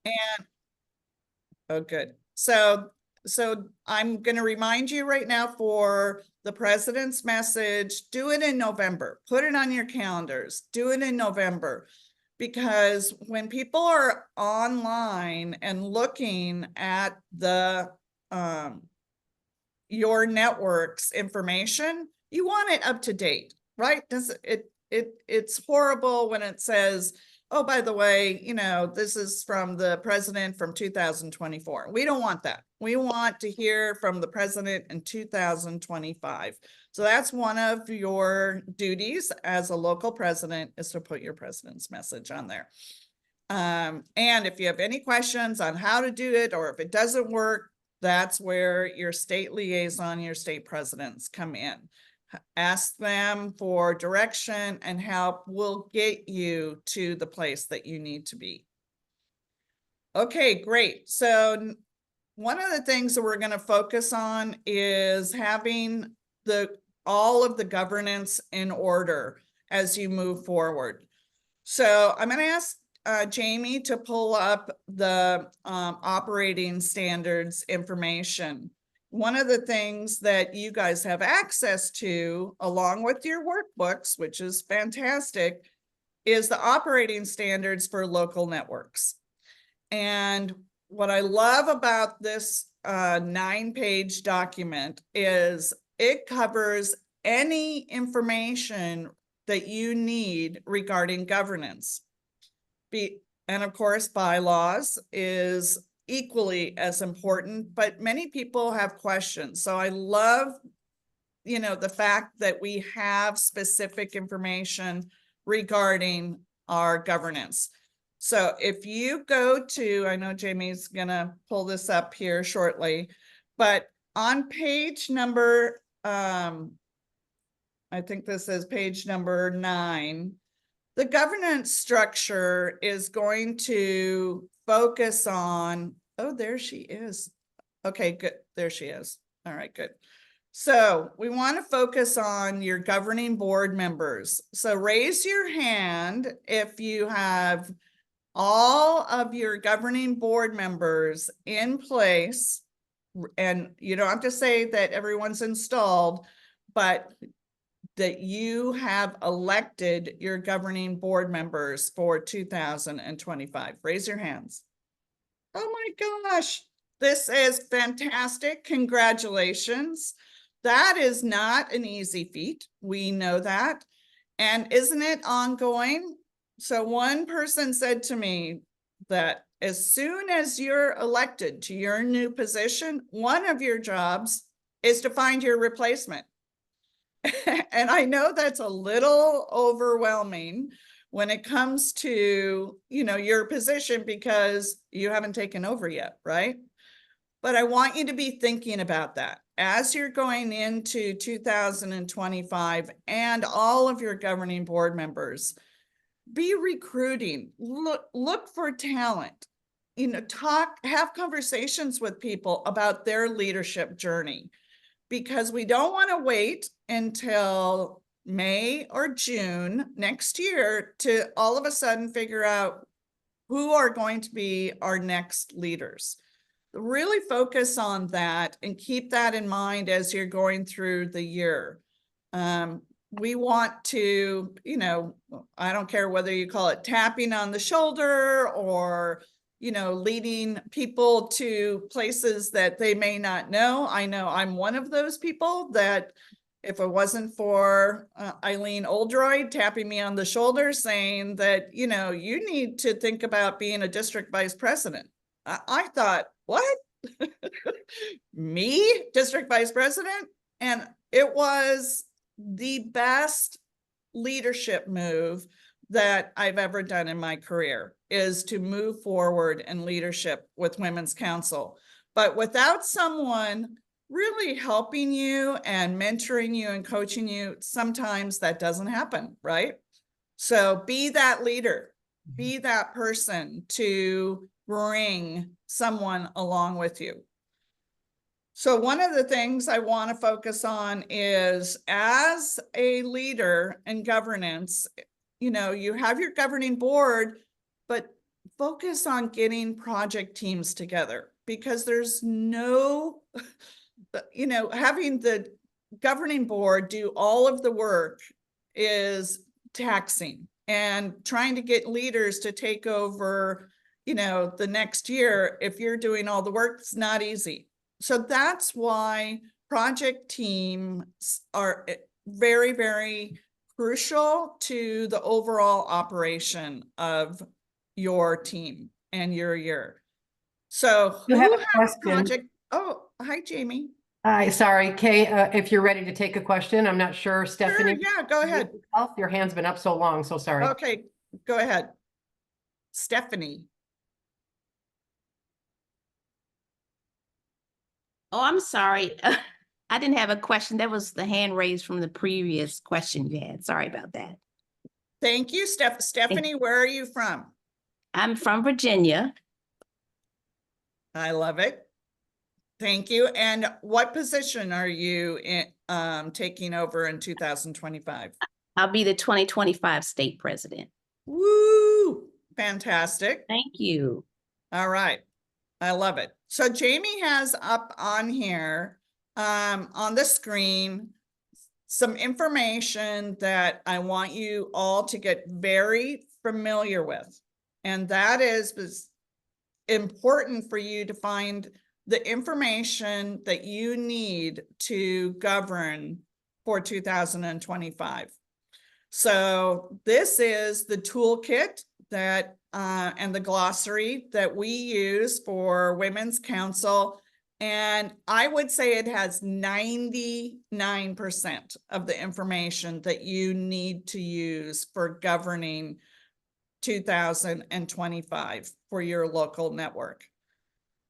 And, oh, good. So I'm going to remind you right now for the president's message, do it in November. Put it on your calendars. Do it in November. Because when people are online and looking at the your network's information, you want it up to date, right? It's horrible when it says, oh, by the way, this is from the president from 2024. We don't want that. We want to hear from the president in 2025. So that's one of your duties as a local president, is to put your president's message on there. And if you have any questions on how to do it, or if it doesn't work, that's where your state liaison, your state presidents come in. Ask them for direction, and help will get you to the place that you need to be. Okay, great. So one of the things that we're going to focus on is having all of the governance in order as you move forward. So I'm going to ask Jamie to pull up the operating standards information. One of the things that you guys have access to, along with your workbooks, which is fantastic, is the operating standards for local networks. And what I love about this 9-page document is it covers any information that you need regarding governance. And of course, bylaws is equally as important, but many people have questions. So I love, the fact that we have specific information regarding our governance. So if you go to, I know Jamie's gonna pull this up here shortly, but on page number, I think this is page number 9, the governance structure is going to focus on, oh, there she is. Okay, good. There she is. All right, good. So we want to focus on your governing board members. So raise your hand if you have all of your governing board members in place. And you don't have to say that everyone's installed, but that you have elected your governing board members for 2025. Raise your hands. Oh my gosh, this is fantastic. Congratulations. That is not an easy feat. We know that. And isn't it ongoing? So one person said to me that as soon as you're elected to your new position, one of your jobs is to find your replacement. And I know that's a little overwhelming when it comes to, your position, because you haven't taken over yet, right? But I want you to be thinking about that as you're going into 2025, and all of your governing board members. Be recruiting, look for talent, have conversations with people about their leadership journey, because we don't want to wait until May or June next year to all of a sudden figure out who are going to be our next leaders. Really focus on that and keep that in mind as you're going through the year. We want to, I don't care whether you call it tapping on the shoulder, or leading people to places that they may not know. I know I'm one of those people that, if it wasn't for Eileen Oldroyd tapping me on the shoulder saying that, you need to think about being a district vice president, I thought, what? Me, district vice president? And it was the best leadership move that I've ever done in my career, is to move forward in leadership with Women's Council. But without someone really helping you and mentoring you and coaching you, sometimes that doesn't happen, right? So be that leader, be that person to bring someone along with you. So one of the things I want to focus on is, as a leader in governance, you have your governing board, but focus on getting project teams together, because there's no, having the governing board do all of the work is taxing, and trying to get leaders to take over, the next year, if you're doing all the work, it's not easy. So that's why project teams are very, very crucial to the overall operation of your team and your year. So You who have a has question. project? Oh, hi, Jamie. Hi, sorry, Kay, if you're ready to take a question, I'm not sure, Stephanie. Sure, yeah, go ahead. Your hand's been up so long, so sorry. Okay, go ahead. Stephanie. Oh, I'm sorry. I didn't have a question. That was the hand raised from the previous question you had. Sorry about that. Thank you, Stephanie. Where are you from? I'm from Virginia. I love it. Thank you. And what position are you in, taking over in 2025? I'll be the 2025 state president. Woo! Fantastic. Thank you. All right. I love it. So Jamie has up on here, on the screen, some information that I want you all to get very familiar with. And that is important for you to find the information that you need to govern for 2025. So this is the toolkit that and the glossary that we use for Women's Council. And I would say it has 99% of the information that you need to use for governing 2025 for your local network.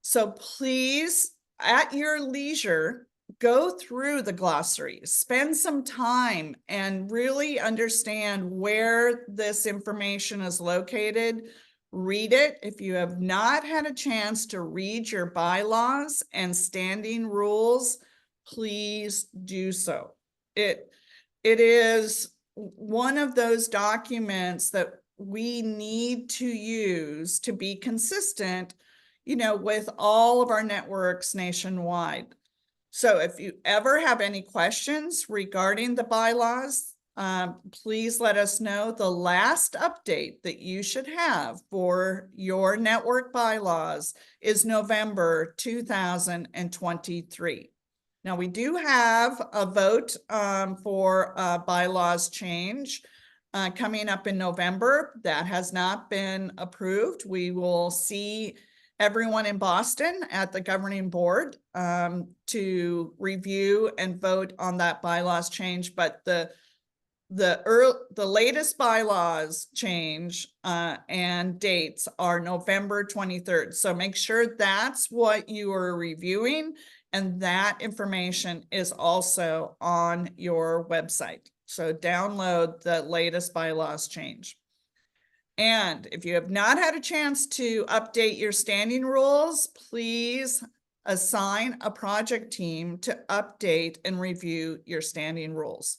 So please, at your leisure, go through the glossary, spend some time and really understand where this information is located. Read it. If you have not had a chance to read your bylaws and standing rules, please do so. It is one of those documents that we need to use to be consistent, with all of our networks nationwide. So if you ever have any questions regarding the bylaws, please let us know. The last update that you should have for your network bylaws is November 2023. Now, we do have a vote for bylaws change coming up in November. That has not been approved. We will see everyone in Boston at the governing board to review and vote on that bylaws change. But the latest bylaws change and dates are November 23rd. So make sure that's what you are reviewing, and that information is also on your website. So download the latest bylaws change. And if you have not had a chance to update your standing rules, please assign a project team to update and review your standing rules.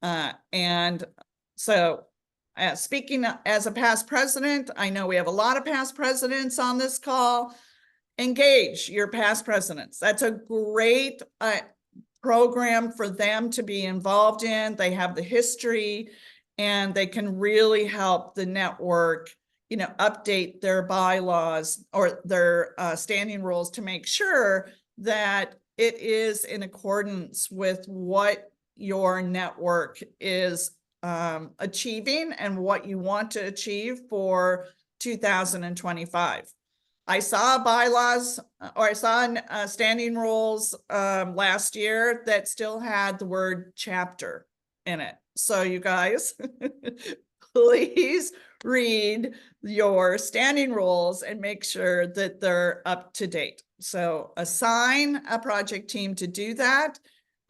And so speaking as a past president, I know we have a lot of past presidents on this call. Engage your past presidents. That's a great program for them to be involved in. They have the history, and they can really help the network, update their bylaws or their standing rules to make sure that it is in accordance with what your network is achieving and what you want to achieve for 2025. I saw bylaws, or I saw standing rules last year that still had the word chapter in it. So you guys, please read your standing rules and make sure that they're up to date. So assign a project team to do that.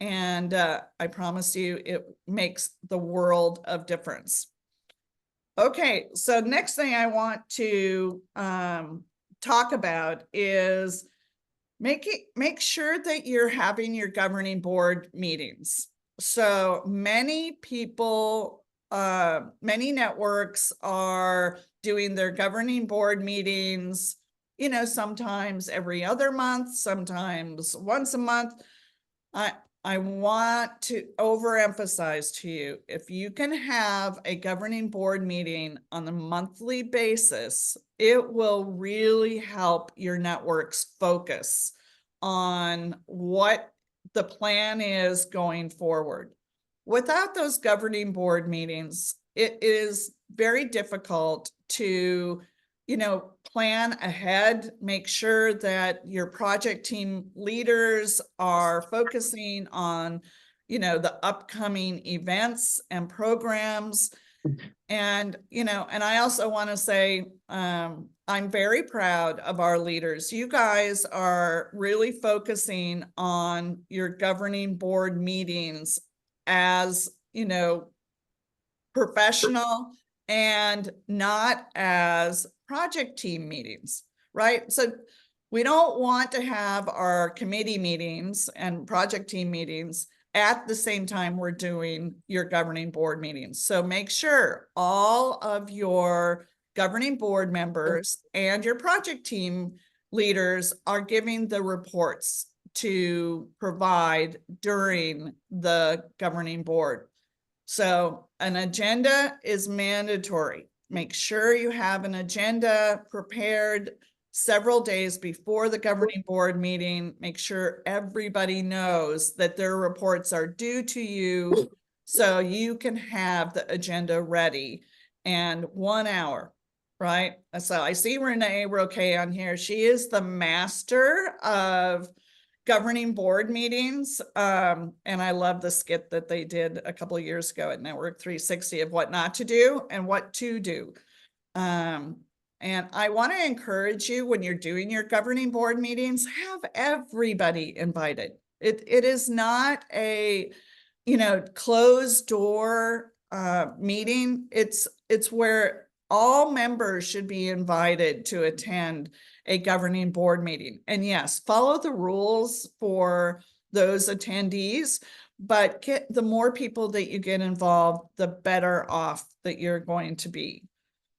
And I promise you, it makes the world of difference. Okay, so next thing I want to talk about is make sure that you're having your governing board meetings. So many people, many networks are doing their governing board meetings, you know, sometimes every other month, sometimes once a month. I want to overemphasize to you, if you can have a governing board meeting on a monthly basis, it will really help your networks focus on what the plan is going forward. Without those governing board meetings, it is very difficult to, you know, plan ahead, make sure that your project team leaders are focusing on, you know, the upcoming events and programs. And, you know, and I also want to say, I'm very proud of our leaders. You guys are really focusing on your governing board meetings as, you know, professional and not as project team meetings, right? So we don't want to have our committee meetings and project team meetings at the same time we're doing your governing board meetings. So make sure all of your governing board members and your project team leaders are giving the reports to provide during the governing board. So an agenda is mandatory. Make sure you have an agenda prepared several days before the governing board meeting. Make sure everybody knows that their reports are due to you so you can have the agenda ready. And 1 hour, right? So I see Renee Roque on here. She is the master of governing board meetings. And I love the skit that they did a couple of years ago at Network 360 of what not to do and what to do. And I want to encourage you, when you're doing your governing board meetings, have everybody invited. It is not a, you know, closed door meeting. It's where all members should be invited to attend a governing board meeting. And yes, follow the rules for those attendees, but the more people that you get involved, the better off that you're going to be.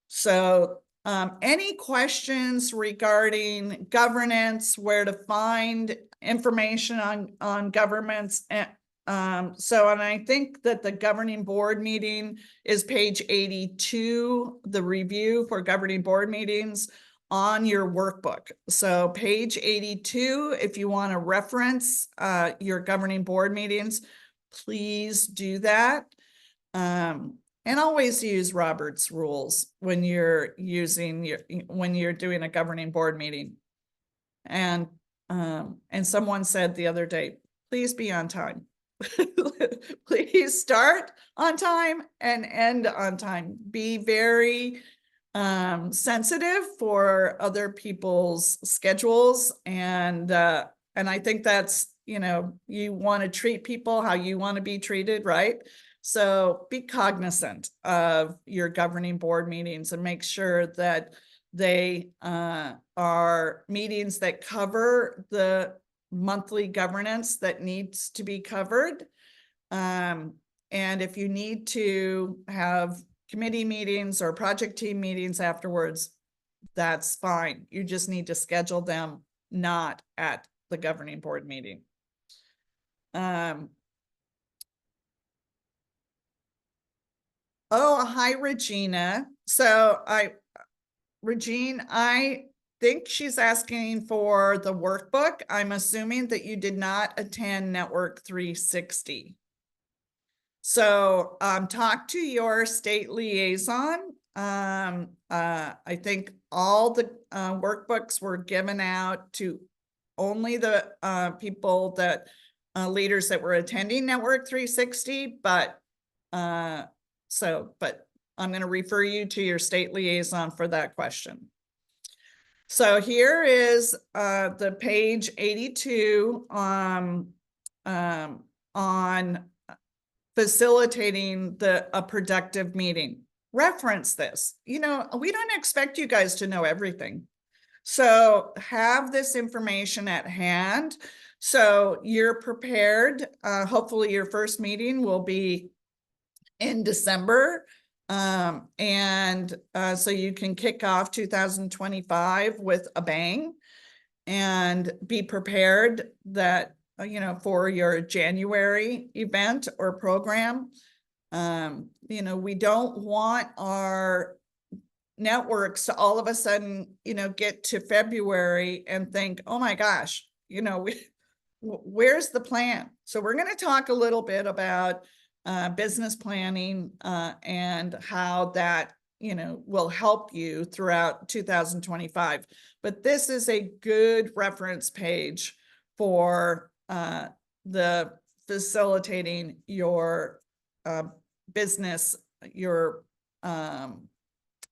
So any questions regarding governance, where to find information on governments? And I think that the governing board meeting is page 82, the review for governing board meetings on your workbook. So page 82, if you want to reference your governing board meetings, please do that. And always use Robert's rules when you're doing a governing board meeting. And someone said the other day, please be on time. Please start on time and end on time. Be very sensitive for other people's schedules. And I think that's, you know, you want to treat people how you want to be treated, right? So be cognizant of your governing board meetings and make sure that they are meetings that cover the monthly governance that needs to be covered. And if you need to have committee meetings or project team meetings afterwards, that's fine. You just need to schedule them not at the governing board meeting. Oh, hi, Regina. So Regine, I think she's asking for the workbook. I'm assuming that you did not attend Network 360. So talk to your state liaison. I think all the workbooks were given out to only the people that leaders that were attending Network 360, but I'm going to refer you to your state liaison for that question. So here is the page 82 on facilitating a productive meeting. Reference this. You know, we don't expect you guys to know everything. So have this information at hand so you're prepared. Hopefully your first meeting will be in December. So you can kick off 2025 with a bang and be prepared that, for your January event or program. We don't want our networks to all of a sudden, get to February and think, oh my gosh, where's the plan? So we're going to talk a little bit about business planning and how that, will help you throughout 2025. But this is a good reference page for the facilitating your business, your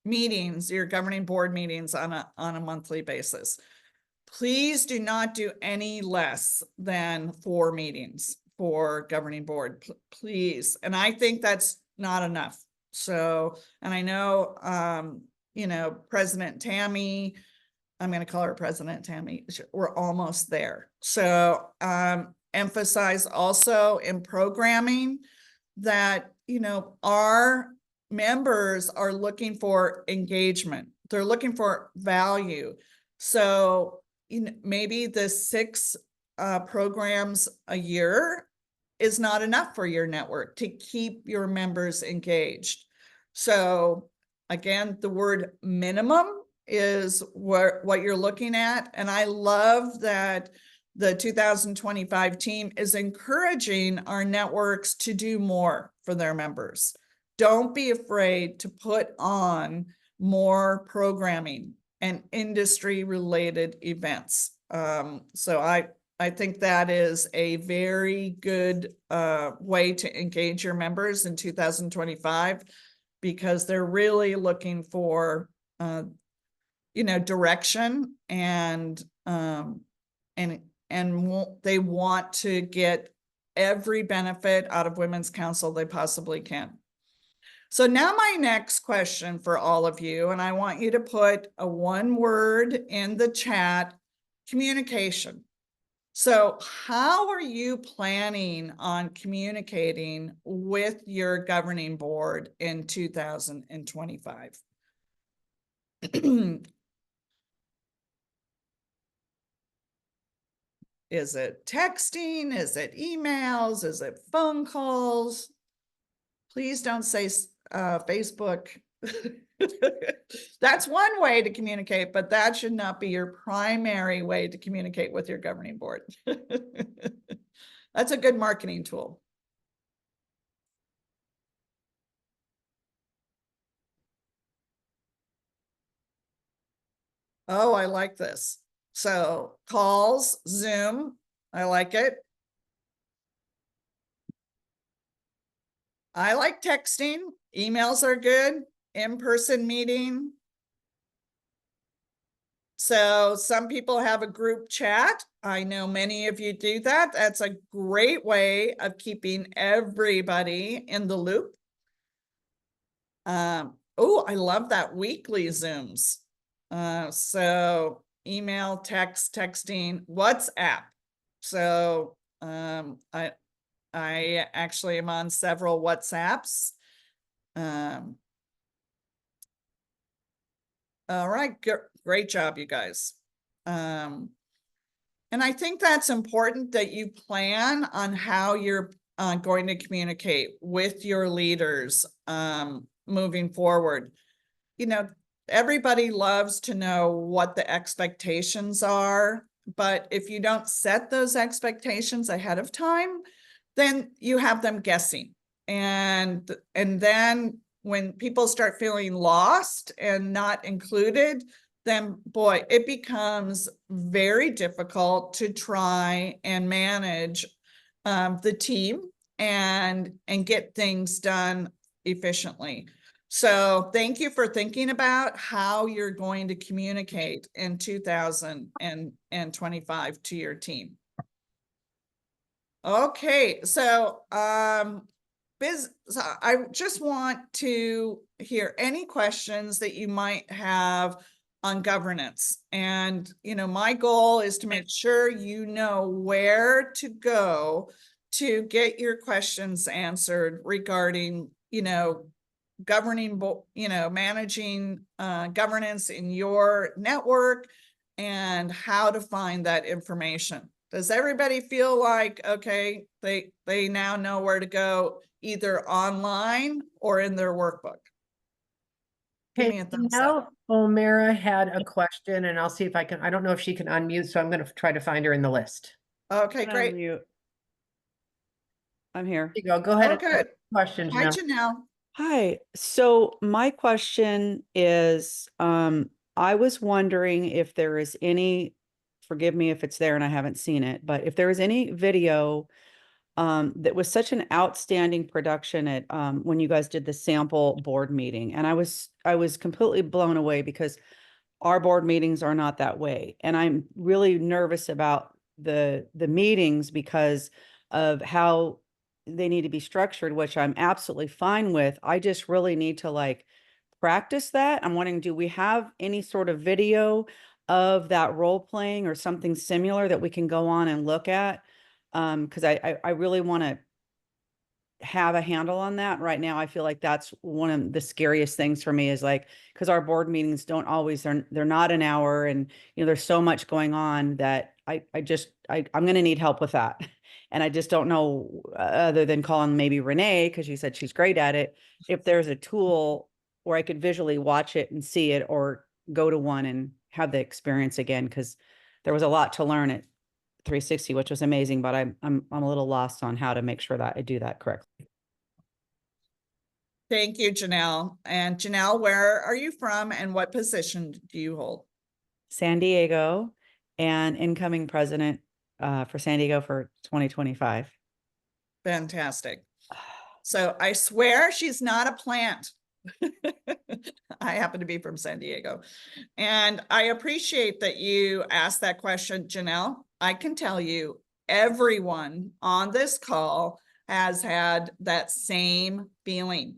meetings, your governing board meetings on a monthly basis. Please do not do any less than 4 meetings for governing board, please. And I think that's not enough. So, and I know, President Tammy, I'm going to call her President Tammy, we're almost there. So, emphasize also in programming that, our members are looking for engagement. They're looking for value. So, maybe the 6 programs a year is not enough for your network to keep your members engaged. So again, the word minimum is what you're looking at. And I love that the 2025 team is encouraging our networks to do more for their members. Don't be afraid to put on more programming and industry related events. So I think that is a very good way to engage your members in 2025, because they're really looking for direction and they want to get every benefit out of Women's Council they possibly can. So now my next question for all of you, and I want you to put a 1 word in the chat: communication. So how are you planning on communicating with your governing board in 2025? Is it texting? Is it emails? Is it phone calls? Please don't say Facebook. That's one way to communicate, but that should not be your primary way to communicate with your governing board. That's a good marketing tool. Oh, I like this. So calls, Zoom, I like it. I like texting. Emails are good. In-person meeting. So some people have a group chat. I know many of you do that. That's a great way of keeping everybody in the loop. Oh, I love that, weekly Zooms. So email, texting, WhatsApp. So I actually am on several WhatsApps. All right, great job, you guys. And I think that's important that you plan on how you're going to communicate with your leaders moving forward. Everybody loves to know what the expectations are, but if you don't set those expectations ahead of time, then you have them guessing. And then when people start feeling lost and not included, then boy, it becomes very difficult to try and manage the team and get things done efficiently. So thank you for thinking about how you're going to communicate in 2025 to your team. Okay, so I just want to hear any questions that you might have on governance. And, my goal is to make sure you know where to go to get your questions answered regarding, governing, managing governance in your network and how to find that information. Does everybody feel like, okay, they now know where to go, either online or in their workbook? Give me Okay, a thumbs up. O'Mara had a question and I'll see if I can, I don't know if she can unmute, so I'm going to try to find her in the list. Okay, great. Unmute. I'm here. There you go. Go ahead. Oh, and ask good. your Question, Hi, Janelle. Janelle. Hi. So my question is, I was wondering if there is any, forgive me if it's there and I haven't seen it, but if there is any video that was such an outstanding production at when you guys did the sample board meeting. And I was completely blown away because our board meetings are not that way. And I'm really nervous about the meetings because of how they need to be structured, which I'm absolutely fine with. I just really need to like practice that. I'm wondering, do we have any sort of video of that role playing or something similar that we can go on and look at? Because I really want to have a handle on that right now. I feel like that's one of the scariest things for me is like, because our board meetings don't always, they're not an hour, and there's so much going on that I'm going to need help with that. And I just don't know, other than calling maybe Renee, because she said she's great at it, if there's a tool where I could visually watch it and see it, or go to one and have the experience again, because there was a lot to learn at 360, which was amazing, but I'm a little lost on how to make sure that I do that correctly. Thank you, Janelle. And Janelle, where are you from and what position do you hold? San Diego, and incoming president for San Diego for 2025. Fantastic. So I swear she's not a plant. I happen to be from San Diego. And I appreciate that you asked that question, Janelle. I can tell you everyone on this call has had that same feeling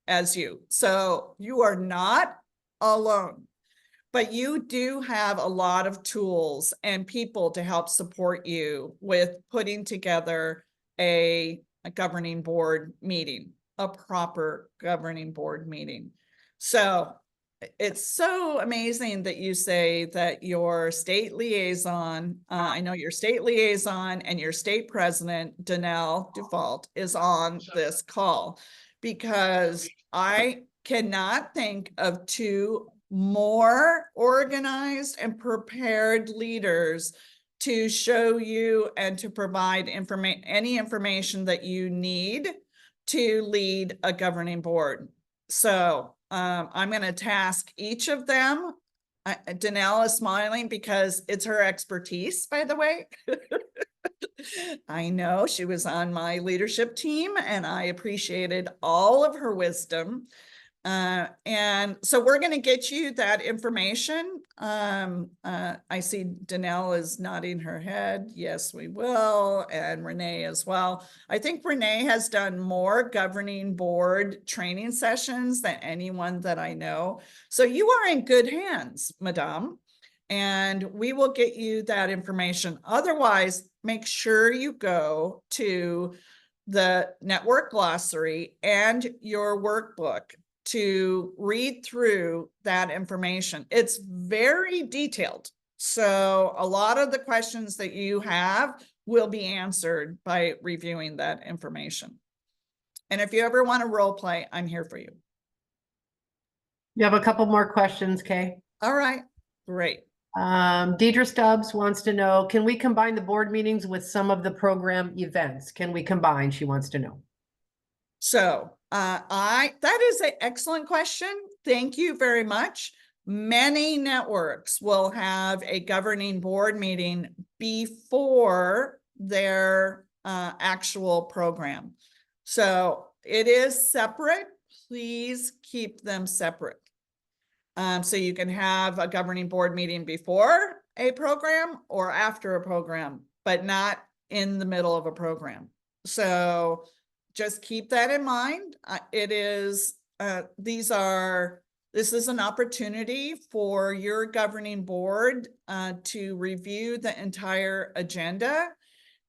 as you. So you are not alone, but you do have a lot of tools and people to help support you with putting together a governing board meeting, a proper governing board meeting. So it's so amazing that you say that your state liaison, I know your state liaison and your state president, Danelle Dufault, is on this call, because I cannot think of two more organized and prepared leaders to show you and to provide any information that you need to lead a governing board. So I'm going to task each of them. Danelle is smiling because it's her expertise, by the way. I know she was on my leadership team and I appreciated all of her wisdom. And so we're going to get you that information. I see Danelle is nodding her head. Yes, we will. And Renee as well. I think Renee has done more governing board training sessions than anyone that I know. So you are in good hands, Madame. And we will get you that information. Otherwise, make sure you go to the network glossary and your workbook to read through that information. It's very detailed. So a lot of the questions that you have will be answered by reviewing that information. And if you ever want to role play, I'm here for you. You have a couple more questions, Kay. All right, great. Deidre Stubbs wants to know, can we combine the board meetings with some of the program events? Can we combine? She wants to know. So that is an excellent question. Thank you very much. Many networks will have a governing board meeting before their actual program. So it is separate. Please keep them separate. So you can have a governing board meeting before a program or after a program, but not in the middle of a program. So just keep that in mind. This is an opportunity for your governing board to review the entire agenda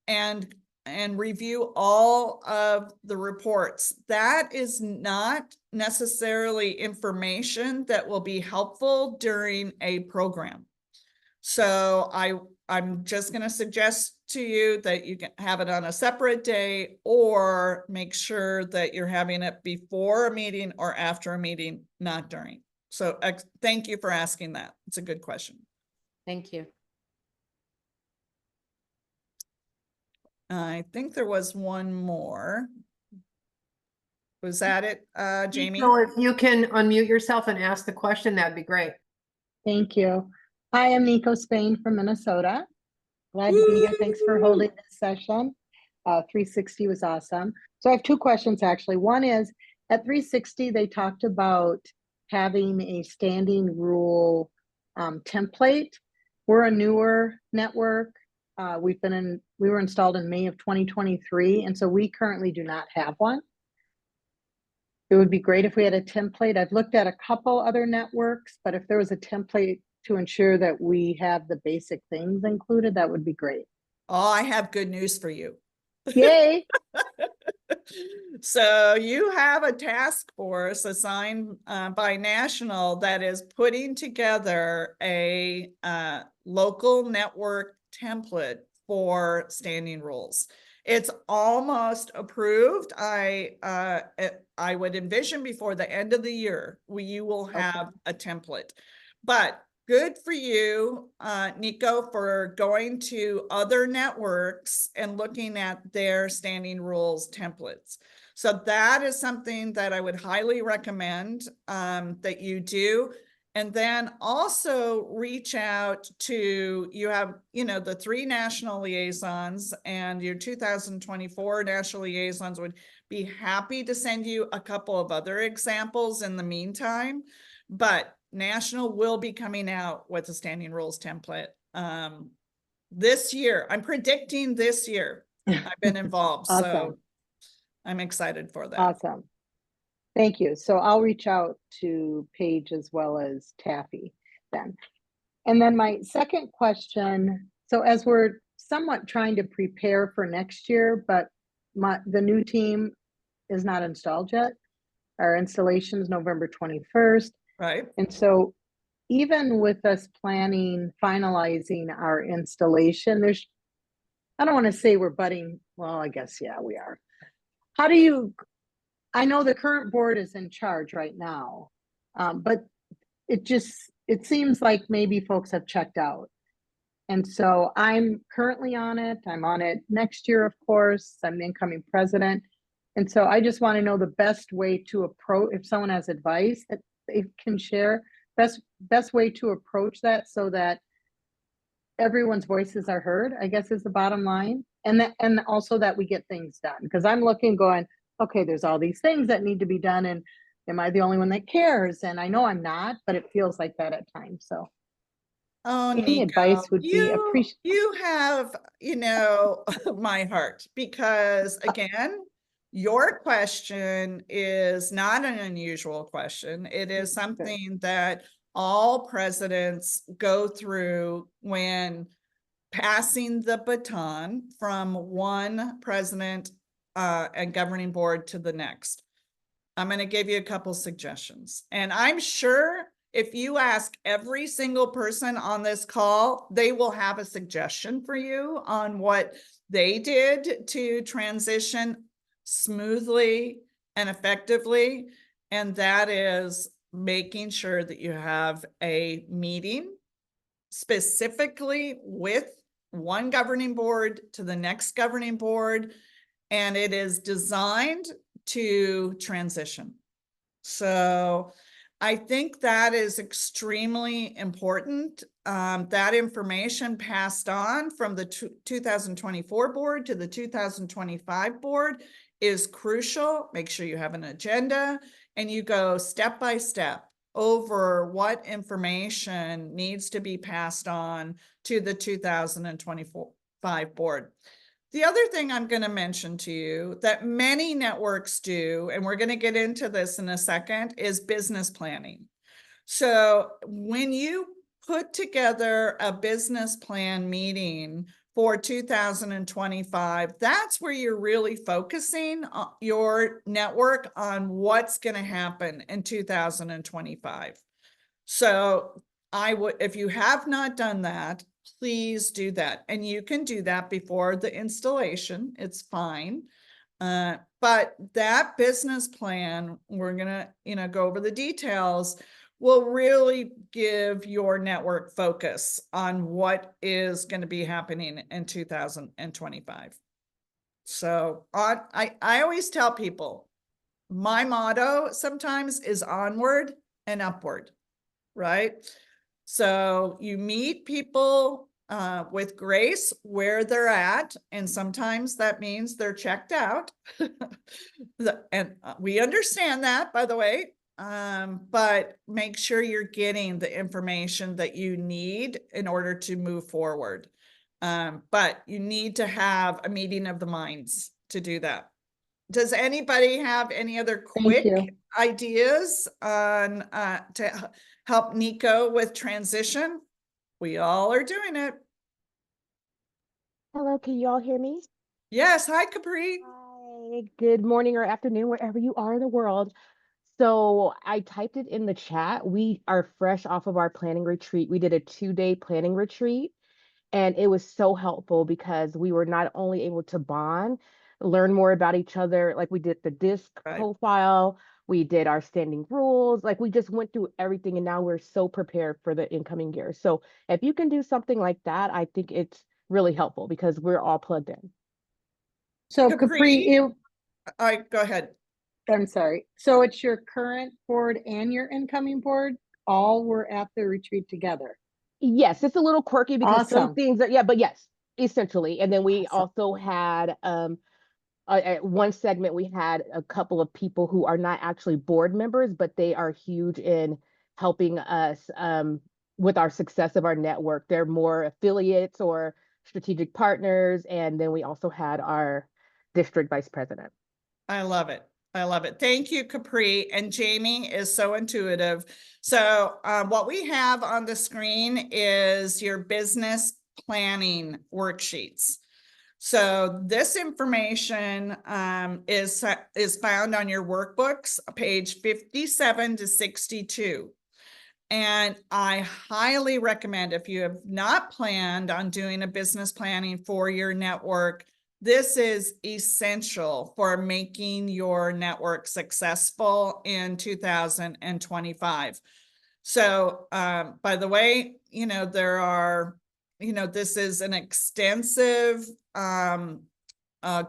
and and review all of the reports. That is not necessarily information that will be helpful during a program. So I'm just going to suggest to you that you can have it on a separate day, or make sure that you're having it before a meeting or after a meeting, not during. So thank you for asking that. It's a good question. Thank you. I think there was one more. Was that it, Jamie? So if you can unmute yourself and ask the question, that'd be great. Thank you. Hi, I'm Nico Spain from Minnesota. Glad to be here. Thanks for holding this session. 360 was awesome. So I have two questions actually. One is, at 360, they talked about having a standing rule template. We're a newer network. We were installed in May of 2023, and so we currently do not have one. It would be great if we had a template. I've looked at a couple other networks, but if there was a template to ensure that we have the basic things included, that would be great. Oh, I have good news for you. Yay! So you have a task force assigned by National that is putting together a local network template for standing rules. It's almost approved. I would envision before the end of the year, you will have a template. But good for you, Nico, for going to other networks and looking at their standing rules templates. So that is something that I would highly recommend that you do. And then also reach out to, you have, the 3 national liaisons, and your 2024 national liaisons would be happy to send you a couple of other examples in the meantime. But National will be coming out with a standing rules template this year. I'm predicting this year. I've been involved, Awesome. so I'm excited for that. Awesome. Thank you. So I'll reach out to Paige as well as Taffy then. And then my second question, so as we're somewhat trying to prepare for next year, but the new team is not installed yet. Our installation is November 21st. Right. And so even with us planning, finalizing our installation, I don't want to say we're budding. Well, I guess, yeah, we are. I know the current board is in charge right now, but it seems like maybe folks have checked out. And so I'm currently on it. I'm on it next year, of course. I'm the incoming president. And so I just want to know the best way to approach, if someone has advice that they can share, best way to approach that so that everyone's voices are heard, I guess, is the bottom line. And also that we get things done. Because I'm looking going, okay, there's all these things that need to be done, and am I the only one that cares? And I know I'm not, but it feels like that at times. So any advice would be appreciated. You have, my heart, because again, your question is not an unusual question. It is something that all presidents go through when passing the baton from one president and governing board to the next. I'm going to give you a couple suggestions. And I'm sure if you ask every single person on this call, they will have a suggestion for you on what they did to transition smoothly and effectively. And that is making sure that you have a meeting specifically with one governing board to the next governing board, and it is designed to transition. So I think that is extremely important. That information passed on from the 2024 board to the 2025 board is crucial. Make sure you have an agenda and you go step by step over what information needs to be passed on to the 2025 board. The other thing I'm going to mention to you that many networks do, and we're going to get into this in a second, is business planning. So when you put together a business plan meeting for 2025, that's where you're really focusing your network on what's going to happen in 2025. So I would, if you have not done that, please do that. And you can do that before the installation. It's fine. But that business plan, we're gonna, go over the details, will really give your network focus on what is going to be happening in 2025. So I always tell people, my motto sometimes is onward and upward, right? So you meet people with grace where they're at, and sometimes that means they're checked out. And we understand that, by the way, but make sure you're getting the information that you need in order to move forward. But you need to have a meeting of the minds to do that. Does anybody have any other quick you. ideas on to help Nico with transition? We all are doing it. Hello, can you all hear me? Yes, hi Capri. Hi, good morning or afternoon, wherever you are in the world. So I typed it in the chat. We are fresh off of our planning retreat. We did a 2-day planning retreat, and it was so helpful because we were not only able to bond, learn more about each other, like we did the DISC Right. profile, we did our standing rules, like we just went through everything, and now we're so prepared for the incoming year. So if you can do something like that, I think it's really helpful because we're all plugged in. So Capri. Capri, All right, go ahead. I'm sorry. So it's your current board and your incoming board all were at the retreat together. Yes, it's a little quirky because some Awesome. things are, yeah, but yes, essentially. And then we Awesome. also had at one segment we had a couple of people who are not actually board members, but they are huge in helping us with our success of our network. They're more affiliates or strategic partners. And then we also had our district vice president. I love it. I love it. Thank you, Capri. And Jamie is so intuitive. So what we have on the screen is your business planning worksheets. So this information is found on your workbooks, page 57 to 62. And I highly recommend, if you have not planned on doing a business planning for your network, this is essential for making your network successful in 2025. So, by the way, there are, this is an extensive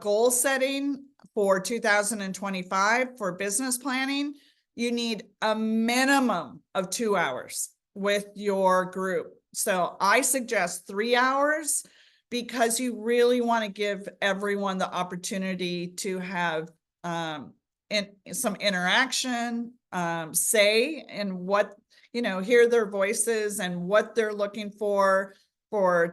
goal setting for 2025 for business planning. You need a minimum of 2 hours with your group. So I suggest 3 hours because you really want to give everyone the opportunity to have some interaction, say in what, hear their voices and what they're looking for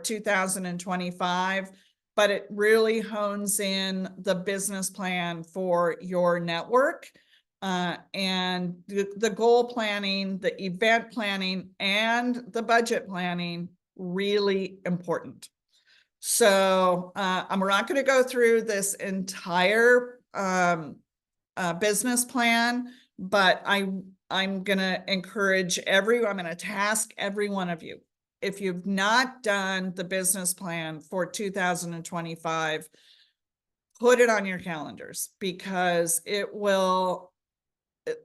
2025. But it really hones in the business plan for your network. And the goal planning, the event planning, and the budget planning, really important. So I'm not going to go through this entire business plan, but I'm going to encourage everyone, I'm going to task every one of you. If you've not done the business plan for 2025, put it on your calendars because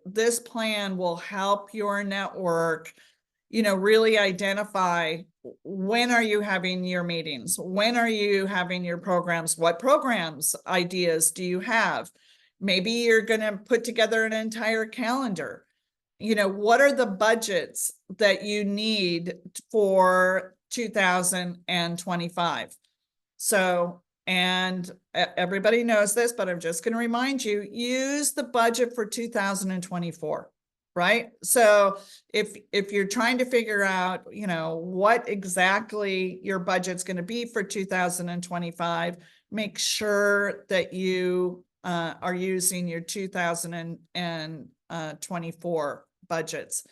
this plan will help your network, really identify when are you having your meetings? When are you having your programs? What programs ideas do you have? Maybe you're going to put together an entire calendar. What are the budgets that you need for 2025? So, and everybody knows this, but I'm just going to remind you, use the budget for 2024, right? So if you're trying to figure out, what exactly your budget's going to be for 2025, make sure that you are using your 2024 budgets.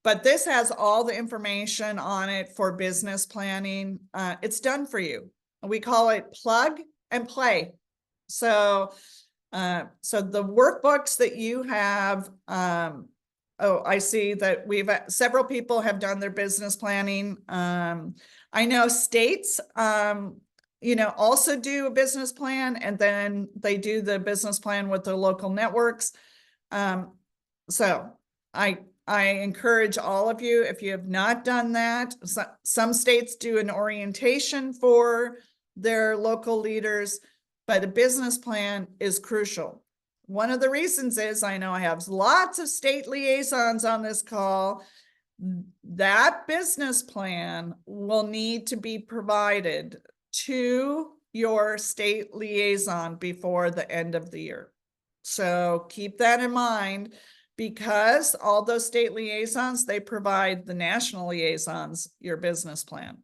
But this has all the information on it for business planning. It's done for you. we call it plug and play. So, so the workbooks that you have, oh, I see that several people have done their business planning. I know states, also do a business plan, and then they do the business plan with the local networks. So I encourage all of you, if you have not done that, some states do an orientation for their local leaders, but a business plan is crucial. One of the reasons is, I know I have lots of state liaisons on this call. That business plan will need to be provided to your state liaison before the end of the year. So keep that in mind, because all those state liaisons, they provide the national liaisons your business plan.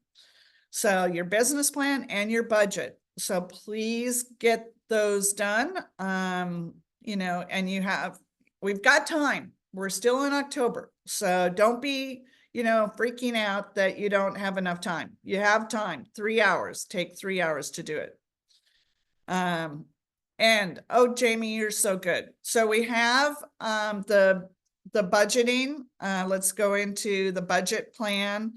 So your business plan and your budget. So please get those done. And we've got time. We're still in October. So don't be, freaking out that you don't have enough time. You have time, 3 hours, take 3 hours to do it. And oh, Jamie, you're so good. So we have the budgeting. Let's go into the budget plan.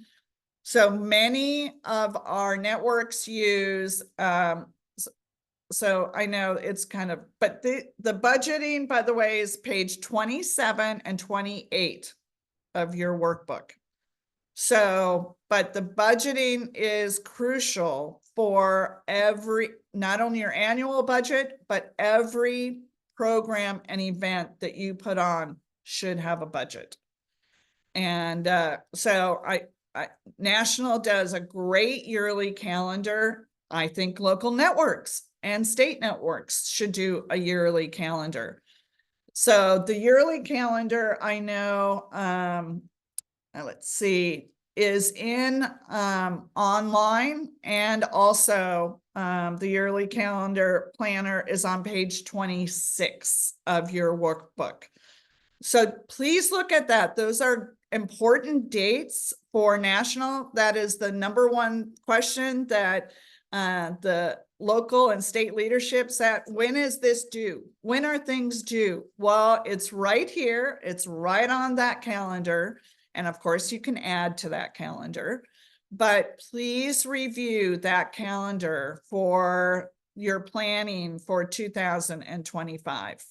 So many of our networks use, so I know it's kind of, but the budgeting, by the way, is page 27 and 28 of your workbook. So, but the budgeting is crucial for not only your annual budget, but every program and event that you put on should have a budget. And so National does a great yearly calendar. I think local networks and state networks should do a yearly calendar. So the yearly calendar, I know, let's see, is in online, and also the yearly calendar planner is on page 26 of your workbook. So please look at that. Those are important dates for national. That is the number one question that the local and state leaderships at. When is this due? When are things due? Well, it's right here. It's right on that calendar. And of course, you can add to that calendar. But please review that calendar for your planning for 2025.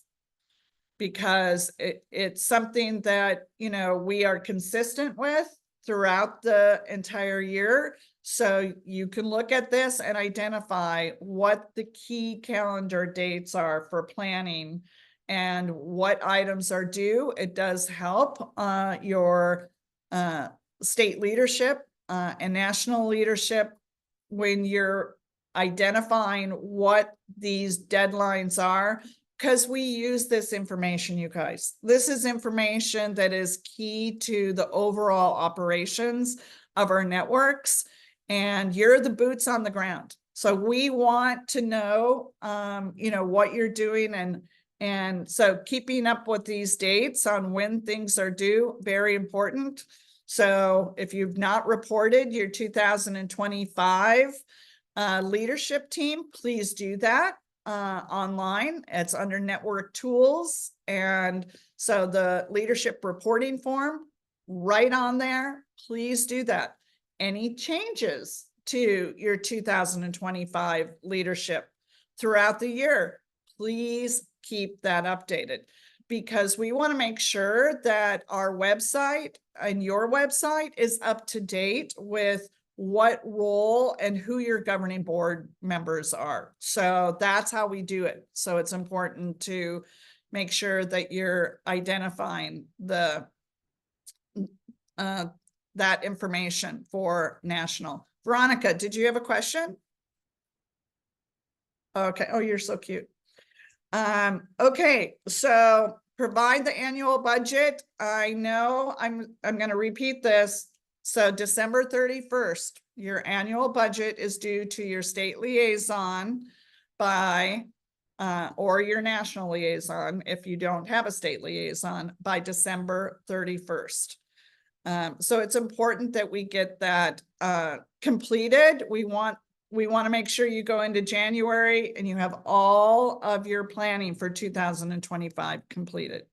Because it's something that, we are consistent with throughout the entire year. So you can look at this and identify what the key calendar dates are for planning and what items are due. It does help your state leadership and national leadership when you're identifying what these deadlines are. Because we use this information, you guys. This is information that is key to the overall operations of our networks, and you're the boots on the ground. So we want to know, what you're doing, and so keeping up with these dates on when things are due, very important. So if you've not reported your 2025 leadership team, please do that. Online. It's under network tools. And so the leadership reporting form right on there, please do that. Any changes to your 2025 leadership throughout the year, please keep that updated, because we want to make sure that our website and your website is up to date with what role and who your governing board members are. So that's how we do it. So it's important to make sure that you're identifying that information for national. Veronica, did you have a question? Okay. Oh, you're so cute. Okay. So provide the annual budget. I know I'm going to repeat this. So December 31st, your annual budget is due to your state liaison or your national liaison, if you don't have a state liaison, by December 31st. So it's important that we get that completed. We want we want to make sure you go into January and you have all of your planning for 2025 completed.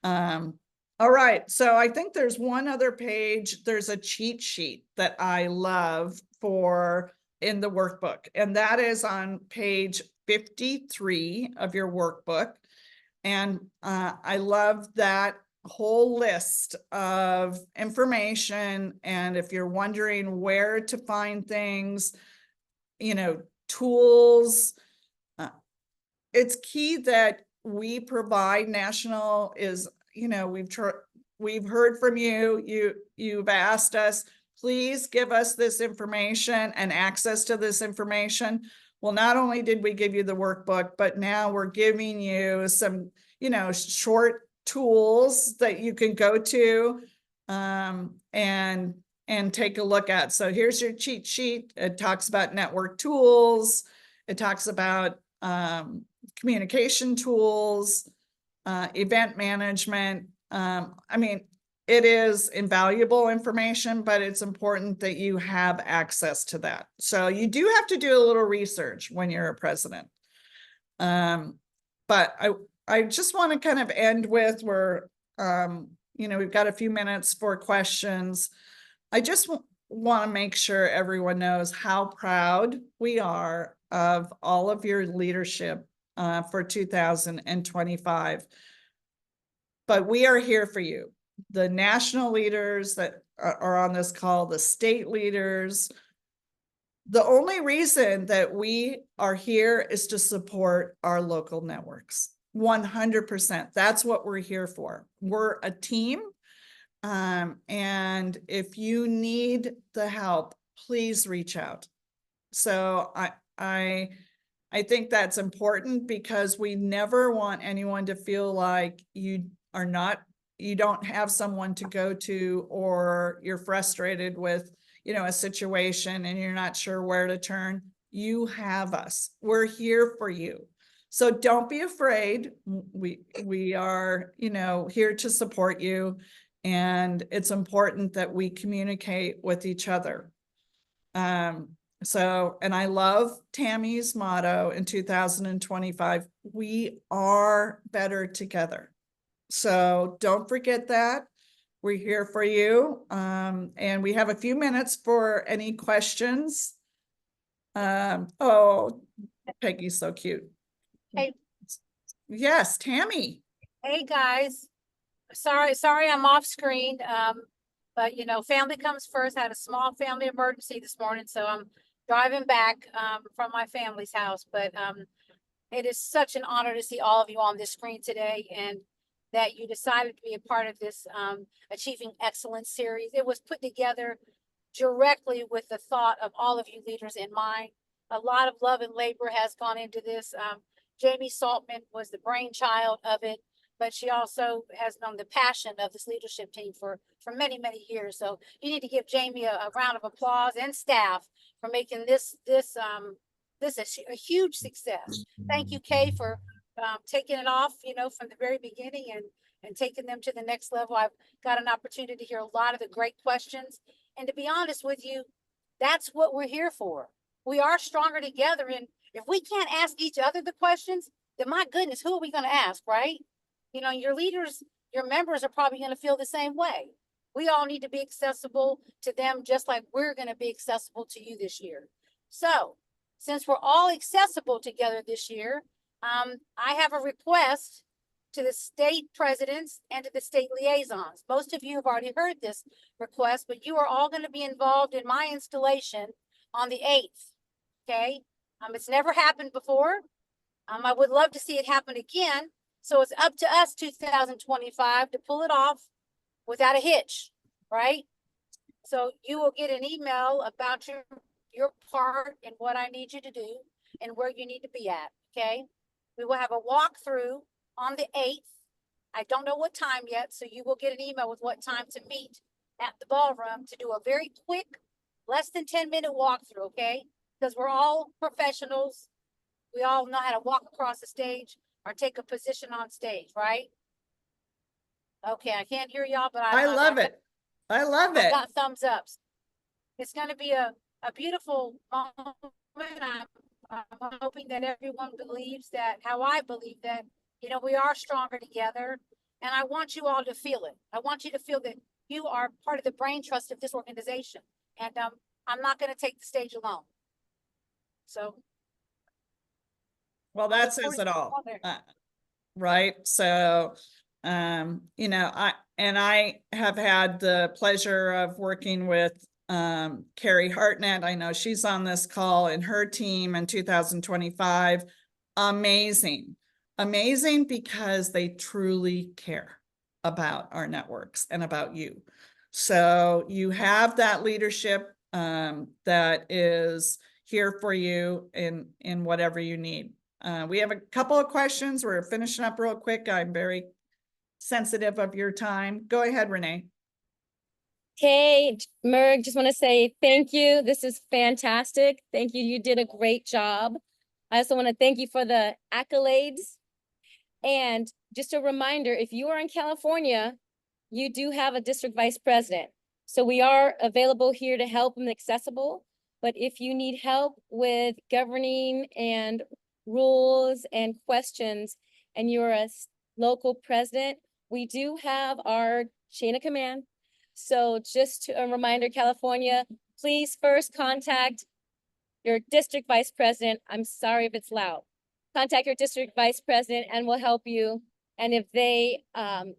All right, so I think there's one other page. There's a cheat sheet that I love for in the workbook, and that is on page 53 of your workbook. And I love that whole list of information. And if you're wondering where to find things, you know, tools, it's key that we provide. National is, you know, we've heard from you, you've asked us, please give us this information and access to this information. Well, not only did we give you the workbook, but now we're giving you some, you know, short tools that you can go to and take a look at. So here's your cheat sheet. It talks about network tools. It talks about communication tools, event management. I mean, it is invaluable information, but it's important that you have access to that. So you do have to do a little research when you're a president. But I just want to kind of end with where, you know, we've got a few minutes for questions. I just want to make sure everyone knows how proud we are of all of your leadership for 2025. But we are here for you. The national leaders that are on this call, the state leaders. The only reason that we are here is to support our local networks. 100%. That's what we're here for. We're a team. And if you need the help, please reach out. So I think that's important, because we never want anyone to feel like you don't have someone to go to, or you're frustrated with, you know, a situation and you're not sure where to turn. You have us. We're here for you. So don't be afraid. We are, you know, here to support you. And it's important that we communicate with each other. So, and I love Tammy's motto in 2025, we are better together. So don't forget that. We're here for you. And we have a few minutes for any questions. Oh, Peggy's so cute. Hey. Yes, Tammy. Hey, guys. Sorry I'm off screen. But you know, family comes first. I had a small family emergency this morning, so I'm driving back from my family's house. But it is such an honor to see all of you on this screen today, and that you decided to be a part of this Achieving Excellence series. It was put together directly with the thought of all of you leaders in mind. A lot of love and labor has gone into this. Jamie Saltman was the brainchild of it, but she also has known the passion of this leadership team for many, many years. So you need to give Jamie a round of applause, and staff, for making this a huge success. Thank you, Kay, for taking it off, you know, from the very beginning and taking them to the next level. I've got an opportunity to hear a lot of the great questions. And to be honest with you, that's what we're here for. We are stronger together. And if we can't ask each other the questions, then my goodness, who are we going to ask, right? You know, your leaders, your members are probably going to feel the same way. We all need to be accessible to them, just like we're going to be accessible to you this year. So since we're all accessible together this year, I have a request to the state presidents and to the state liaisons. Most of you have already heard this request, but you are all going to be involved in my installation on the 8th. Okay. It's never happened before. I would love to see it happen again. So it's up to us, 2025, to pull it off without a hitch, right? So you will get an email about your part and what I need you to do and where you need to be at. Okay. We will have a walkthrough on the 8th. I don't know what time yet, so you will get an email with what time to meet at the ballroom to do a very quick, less than 10-minute walkthrough, okay? Because we're all professionals. We all know how to walk across the stage or take a position on stage, right? Okay, I can't hear y'all, but I love it. I love I it. got thumbs ups. It's going to be a a beautiful moment. I'm hoping that everyone believes that, how I believe that, you know, we are stronger together. And I want you all to feel it. I want you to feel that you are part of the brain trust of this organization. And I'm not going to take the stage alone. So. Well, I that look forward says to it all. seeing you all there. Right? So, you know, I have had the pleasure of working with Carrie Hartnett. I know she's on this call, and her team in 2025. Amazing. Amazing, because they truly care about our networks and about you. So you have that leadership that is here for you in whatever you need. We have a couple of questions. We're finishing up real quick. I'm very sensitive of your time. Go ahead, Renee. Hey, Merg, just want to say thank you. This is fantastic. Thank you. You did a great job. I also want to thank you for the accolades. And just a reminder, if you are in California, you do have a district vice president. So we are available here to help and accessible. But if you need help with governing and rules and questions, and you're a local president, we do have our chain of command. So just a reminder, California, please first contact your district vice president. I'm sorry if it's loud. Contact your district vice president and we'll help you. And if they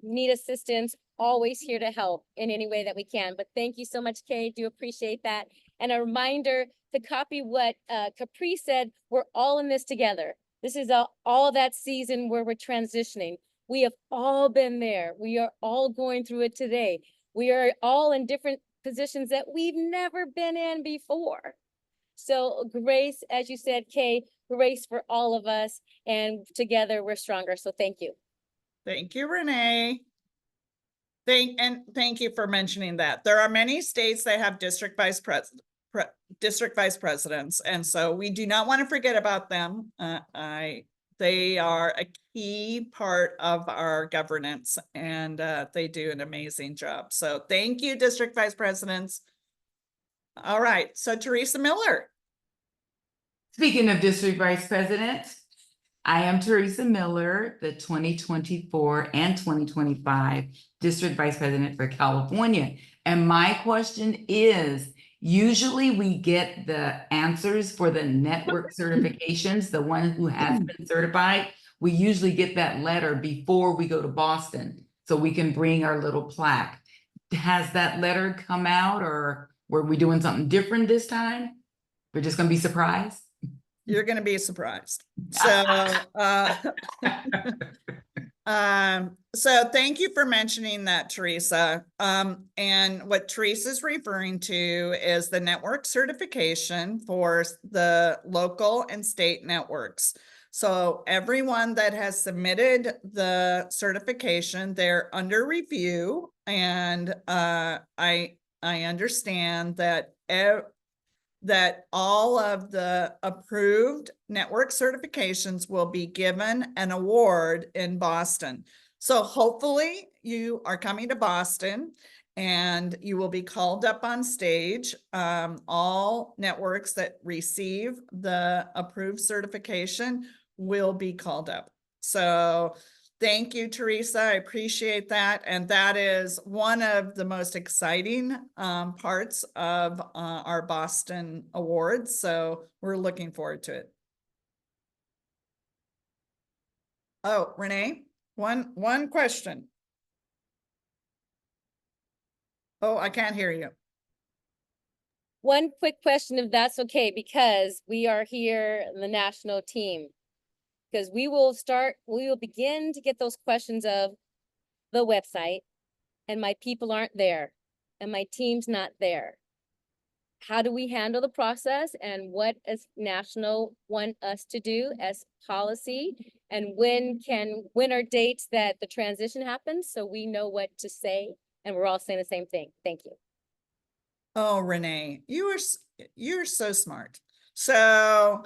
need assistance, always here to help in any way that we can. But thank you so much, Kay. Do appreciate that. And a reminder to copy what Capri said, we're all in this together. This is all that season where we're transitioning. We have all been there. We are all going through it today. We are all in different positions that we've never been in before. So grace, as you said, Kay, grace for all of us, and together we're stronger. So thank you. Thank you, Renee. Thank you for mentioning that. There are many states that have district vice presidents, and so we do not want to forget about them. They are a key part of our governance, and they do an amazing job. So thank you, district vice presidents. All right, so Teresa Miller. Speaking of district vice president, I am Teresa Miller, the 2024 and 2025 district vice president for California. And my question is, usually we get the answers for the network certifications, the one who has been certified. We usually get that letter before we go to Boston, so we can bring our little plaque. Has that letter come out, or were we doing something different this time? We're just gonna be surprised? You're going to be surprised. So, so thank you for mentioning that, Teresa. And what Teresa's referring to is the network certification for the local and state networks. So everyone that has submitted the certification, they're under review. And I understand that that all of the approved network certifications will be given an award in Boston. So hopefully you are coming to Boston and you will be called up on stage. All networks that receive the approved certification will be called up. So thank you, Teresa. I appreciate that. And that is one of the most exciting parts of our Boston Awards. So we're looking forward to it. Oh, Renee, one question. Oh, I can't hear you. One quick question, if that's okay, because we are here in the national team. Because we will begin to get those questions of the website, and my people aren't there, and my team's not there. How do we handle the process, and what does national want us to do as policy? And when are dates that the transition happens, so we know what to say and we're all saying the same thing? Thank you. Oh, Renee, you're so smart. So,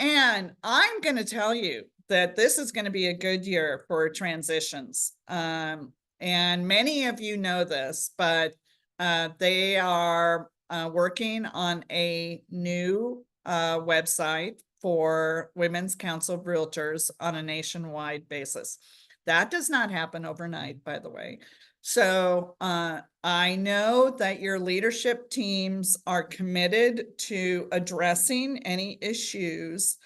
and I'm going to tell you that this is going to be a good year for transitions. And many of you know this, but they are working on a new website for Women's Council of Realtors on a nationwide basis. That does not happen overnight, by the way. So I know that your leadership teams are committed to addressing any issues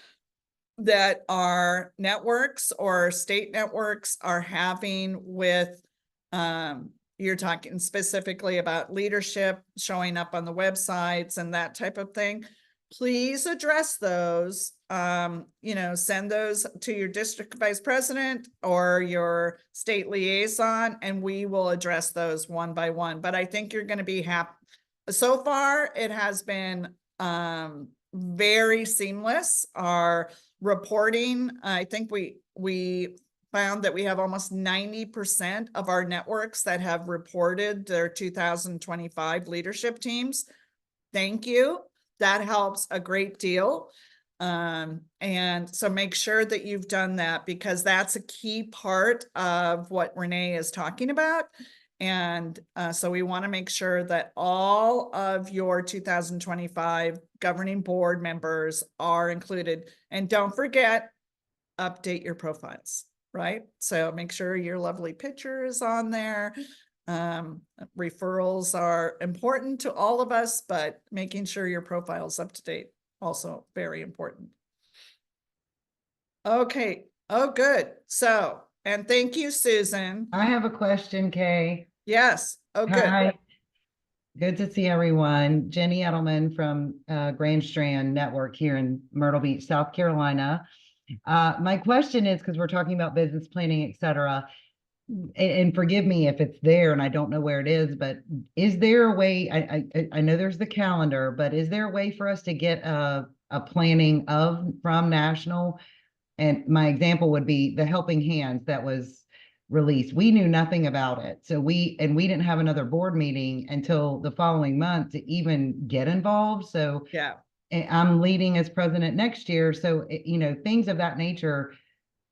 that our networks or state networks are having with, you're talking specifically about leadership showing up on the websites and that type of thing. Please address those, send those to your district vice president or your state liaison, and we will address those one by one. But I think you're going to be happy. So far, it has been very seamless. Our reporting, I think we found that we have almost 90% of our networks that have reported their 2025 leadership teams. Thank you. That helps a great deal. And so make sure that you've done that, because that's a key part of what Renee is talking about. And so we want to make sure that all of your 2025 governing board members are included. And don't forget, update your profiles, right? So make sure your lovely picture is on there. Referrals are important to all of us, but making sure your profile is up to date, also very important. Okay. Oh, good. So, and thank you, Susan. I have a question, Kay. Yes. Oh, good. Hi. Good to see everyone. Jenny Edelman from Grand Strand Network here in Myrtle Beach, South Carolina. My question is, because we're talking about business planning, et cetera, and forgive me if it's there and I don't know where it is, but is there a way, I know there's the calendar, but is there a way for us to get a planning from national? And my example would be the Helping Hands that was released. We knew nothing about it. So we didn't have another board meeting until the following month to even get involved. So Yeah. I'm leading as president next year. So, things of that nature,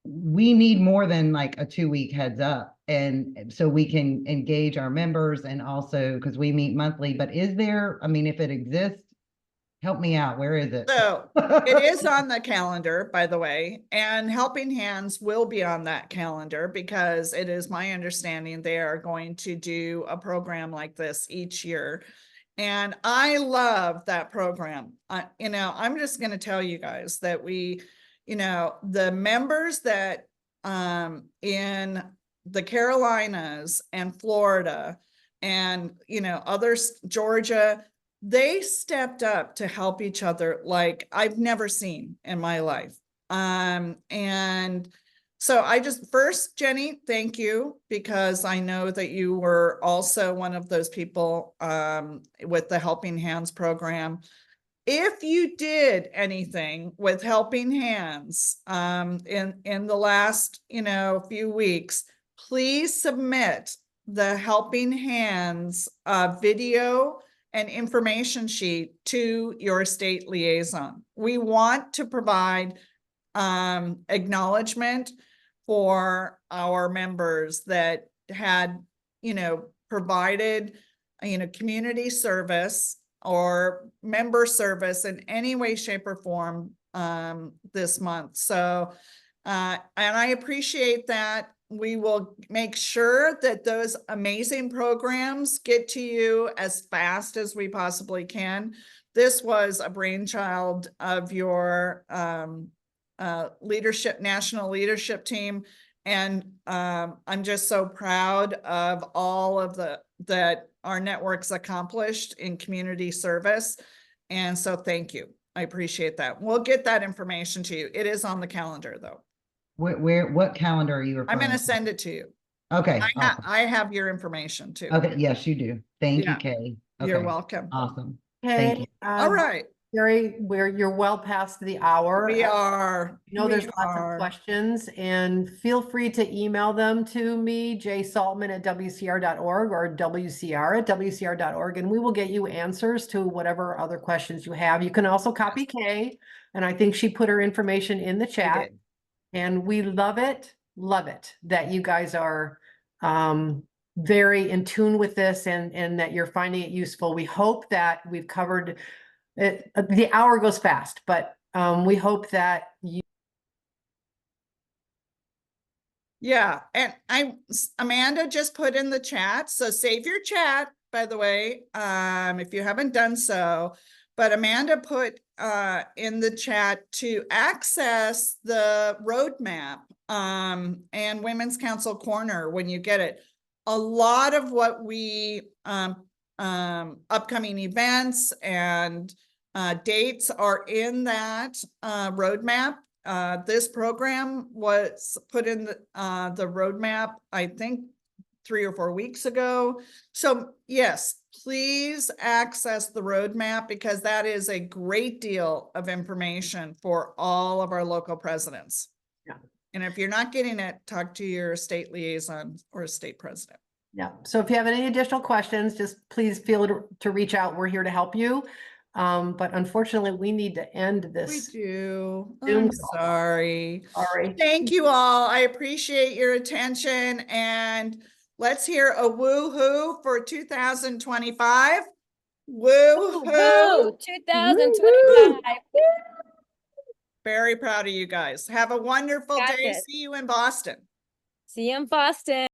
we need more than like a 2-week heads up. And so we can engage our members, and also because we meet monthly. But is there, if it exists, help me out. Where is it? So it is on the calendar, by the way, and Helping Hands will be on that calendar, because it is my understanding they are going to do a program like this each year. And I love that program. I'm just going to tell you guys that the members that in the Carolinas and Florida and, others, Georgia, they stepped up to help each other like I've never seen in my life. And so first, Jenny, thank you, because I know that you were also one of those people with the Helping Hands program. If you did anything with Helping Hands in the last, few weeks, please submit the Helping Hands video and information sheet to your state liaison. We want to provide acknowledgement for our members that had, provided, community service or member service in any way, shape, or form this month. So, and I appreciate that. We will make sure that those amazing programs get to you as fast as we possibly can. This was a brainchild of your national leadership team. And I'm just so proud of all of that our networks accomplished in community service. And so thank you. I appreciate that. We'll get that information to you. It is on the calendar though. What calendar are you referring I'm going to to? send it to you. Okay. Awesome. I have your information too. Okay. Yes, you do. Thank Yeah. you, Kay. You're Okay. welcome. Awesome. Thank you. Okay, All right. Gary, you're well past the hour. We are. I know there's we lots are. of questions, and feel free to email them to me, jsaltman@wcr.org or wcr@wcr.org, and we will get you answers to whatever other questions you have. You can also copy Kay, and I think she put her information in the I chat. did. And we love it that you guys are very in tune with this and that you're finding it useful. We hope that we've covered it. The hour goes fast, but we hope that you. Yeah, and Amanda just put in the chat, so save your chat, by the way, if you haven't done so. But Amanda put in the chat to access the roadmap and Women's Council Corner when you get it. A lot of what we upcoming events and dates are in that roadmap. This program was put in the roadmap, I think 3 or 4 weeks ago. So yes, please access the roadmap because that is a great deal of information for all of our local presidents. Yeah. And if you're not getting it, talk to your state liaison or state president. Yeah. So if you have any additional questions, just please feel to reach out. We're here to help you. But unfortunately, we need to end We this. do. Zoom I'm call. sorry. Sorry. Thank you all. I appreciate your attention and let's hear a woo-hoo for 2025. Woo-hoo. Woo, 2025. Very proud of you guys. Have a wonderful Got day. this. See you in Boston. See you in Boston.